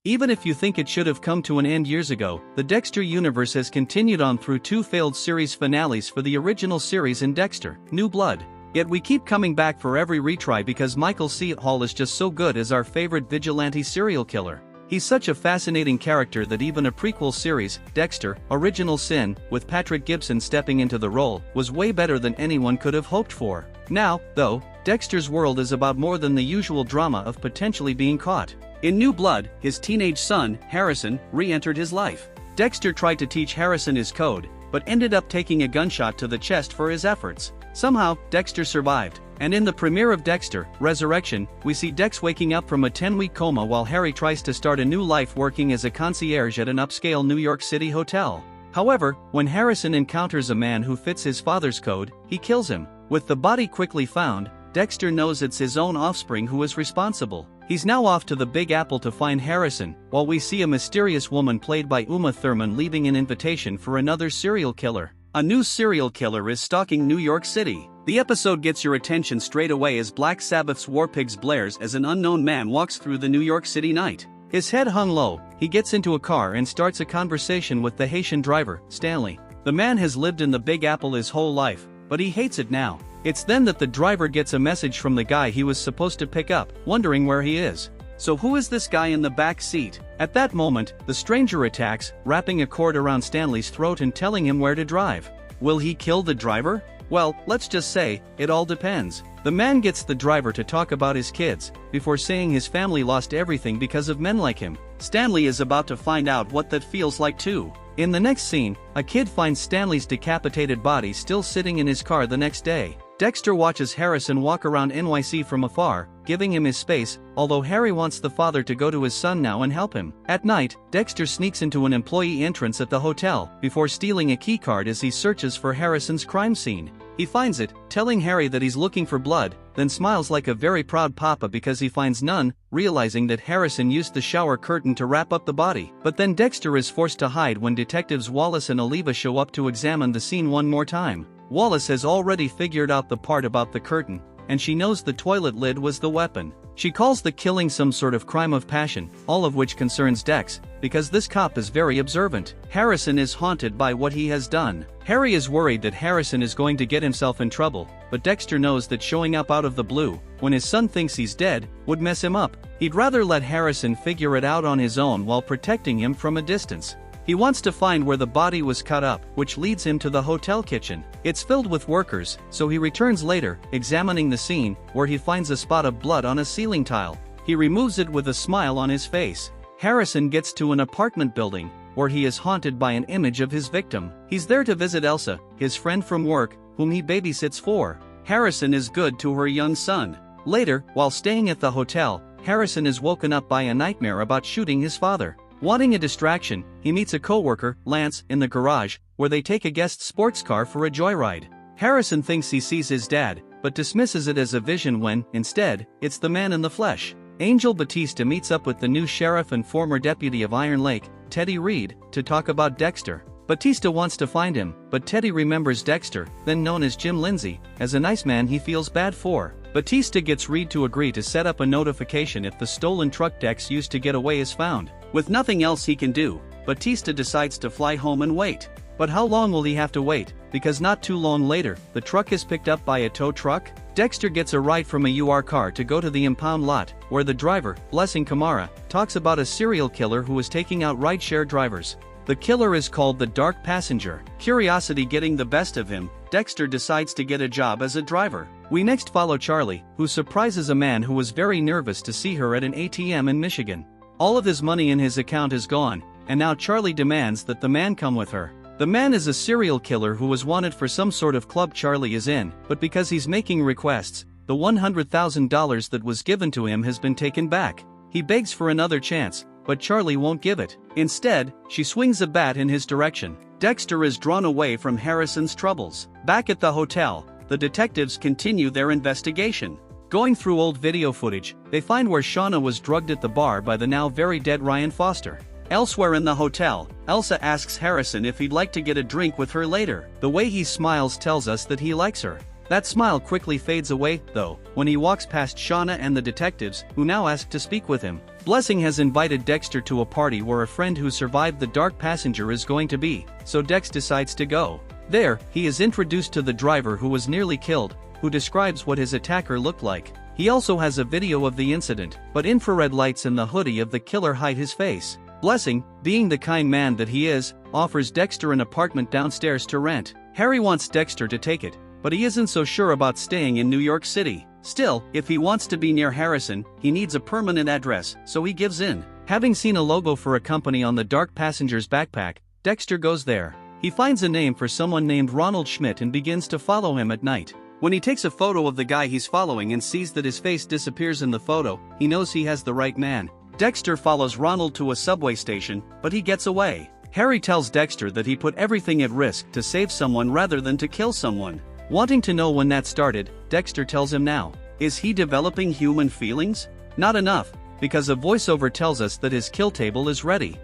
Even if you think it should have come to an end years ago, the Dexter universe has continued on through 2 failed series finales for the original series in Dexter, New Blood. Yet we keep coming back for every retry because Michael C. Hall is just so good as our favorite vigilante serial killer. He's such a fascinating character that even a prequel series, Dexter, Original Sin, with Patrick Gibson stepping into the role, was way better than anyone could have hoped for. Now, though, Dexter's world is about more than the usual drama of potentially being caught. In New Blood, his teenage son, Harrison, re-entered his life. Dexter tried to teach Harrison his code, but ended up taking a gunshot to the chest for his efforts. Somehow, Dexter survived, and in the premiere of Dexter, Resurrection, we see Dex waking up from a 10-week coma while Harry tries to start a new life working as a concierge at an upscale New York City hotel. However, when Harrison encounters a man who fits his father's code, he kills him. With the body quickly found, Dexter knows it's his own offspring who is responsible. He's now off to the Big Apple to find Harrison, while we see a mysterious woman played by Uma Thurman leaving an invitation for another serial killer. A new serial killer is stalking New York City. The episode gets your attention straight away as Black Sabbath's War Pigs blares as an unknown man walks through the New York City night. His head hung low, he gets into a car and starts a conversation with the Haitian driver, Stanley. The man has lived in the Big Apple his whole life, but he hates it now. It's then that the driver gets a message from the guy he was supposed to pick up, wondering where he is. So who is this guy in the back seat? At that moment, the stranger attacks, wrapping a cord around Stanley's throat and telling him where to drive. Will he kill the driver? Well, let's just say, it all depends. The man gets the driver to talk about his kids, before saying his family lost everything because of men like him. Stanley is about to find out what that feels like too. In the next scene, a kid finds Stanley's decapitated body still sitting in his car the next day. Dexter watches Harrison walk around NYC from afar, giving him his space, although Harry wants the father to go to his son now and help him. At night, Dexter sneaks into an employee entrance at the hotel, before stealing a keycard as he searches for Harrison's crime scene. He finds it, telling Harry that he's looking for blood, then smiles like a very proud papa because he finds none, realizing that Harrison used the shower curtain to wrap up the body. But then Dexter is forced to hide when detectives Wallace and Oliva show up to examine the scene one more time. Wallace has already figured out the part about the curtain, and she knows the toilet lid was the weapon. She calls the killing some sort of crime of passion, all of which concerns Dex, because this cop is very observant. Harrison is haunted by what he has done. Harry is worried that Harrison is going to get himself in trouble, but Dexter knows that showing up out of the blue, when his son thinks he's dead, would mess him up. He'd rather let Harrison figure it out on his own while protecting him from a distance. He wants to find where the body was cut up, which leads him to the hotel kitchen. It's filled with workers, so he returns later, examining the scene, where he finds a spot of blood on a ceiling tile. He removes it with a smile on his face. Harrison gets to an apartment building, where he is haunted by an image of his victim. He's there to visit Elsa, his friend from work, whom he babysits for. Harrison is good to her young son. Later, while staying at the hotel, Harrison is woken up by a nightmare about shooting his father. Wanting a distraction, he meets a co-worker, Lance, in the garage, where they take a guest sports car for a joyride. Harrison thinks he sees his dad, but dismisses it as a vision when, instead, it's the man in the flesh. Angel Batista meets up with the new sheriff and former deputy of Iron Lake, Teddy Reed, to talk about Dexter. Batista wants to find him, but Teddy remembers Dexter, then known as Jim Lindsay, as a nice man he feels bad for. Batista gets Reed to agree to set up a notification if the stolen truck Dex used to get away is found. With nothing else he can do, Batista decides to fly home and wait. But how long will he have to wait? Because not too long later, the truck is picked up by a tow truck. Dexter gets a ride from a UR car to go to the impound lot, where the driver, Blessing Kamara, talks about a serial killer who is taking out rideshare drivers. The killer is called the Dark Passenger. Curiosity getting the best of him, Dexter decides to get a job as a driver. We next follow Charlie, who surprises a man who was very nervous to see her at an ATM in Michigan. All of his money in his account is gone, and now Charlie demands that the man come with her. The man is a serial killer who was wanted for some sort of club Charlie is in, but because he's making requests, the $100,000 that was given to him has been taken back. He begs for another chance, but Charlie won't give it. Instead, she swings a bat in his direction. Dexter is drawn away from Harrison's troubles. Back at the hotel, the detectives continue their investigation. Going through old video footage, they find where Shauna was drugged at the bar by the now very dead Ryan Foster. Elsewhere in the hotel, Elsa asks Harrison if he'd like to get a drink with her later. The way he smiles tells us that he likes her. That smile quickly fades away, though, when he walks past Shauna and the detectives, who now ask to speak with him. Blessing has invited Dexter to a party where a friend who survived the dark passenger is going to be, so Dex decides to go. There, he is introduced to the driver who was nearly killed, who describes what his attacker looked like. He also has a video of the incident, but infrared lights and the hoodie of the killer hide his face. Blessing, being the kind man that he is, offers Dexter an apartment downstairs to rent. Harry wants Dexter to take it, but he isn't so sure about staying in New York City. Still, if he wants to be near Harrison, he needs a permanent address, so he gives in. Having seen a logo for a company on the dark passenger's backpack, Dexter goes there. He finds a name for someone named Ronald Schmidt and begins to follow him at night. When he takes a photo of the guy he's following and sees that his face disappears in the photo, he knows he has the right man. Dexter follows Ronald to a subway station, but he gets away. Harry tells Dexter that he put everything at risk to save someone rather than to kill someone. Wanting to know when that started, Dexter tells him now. Is he developing human feelings? Not enough, because a voiceover tells us that his kill table is ready.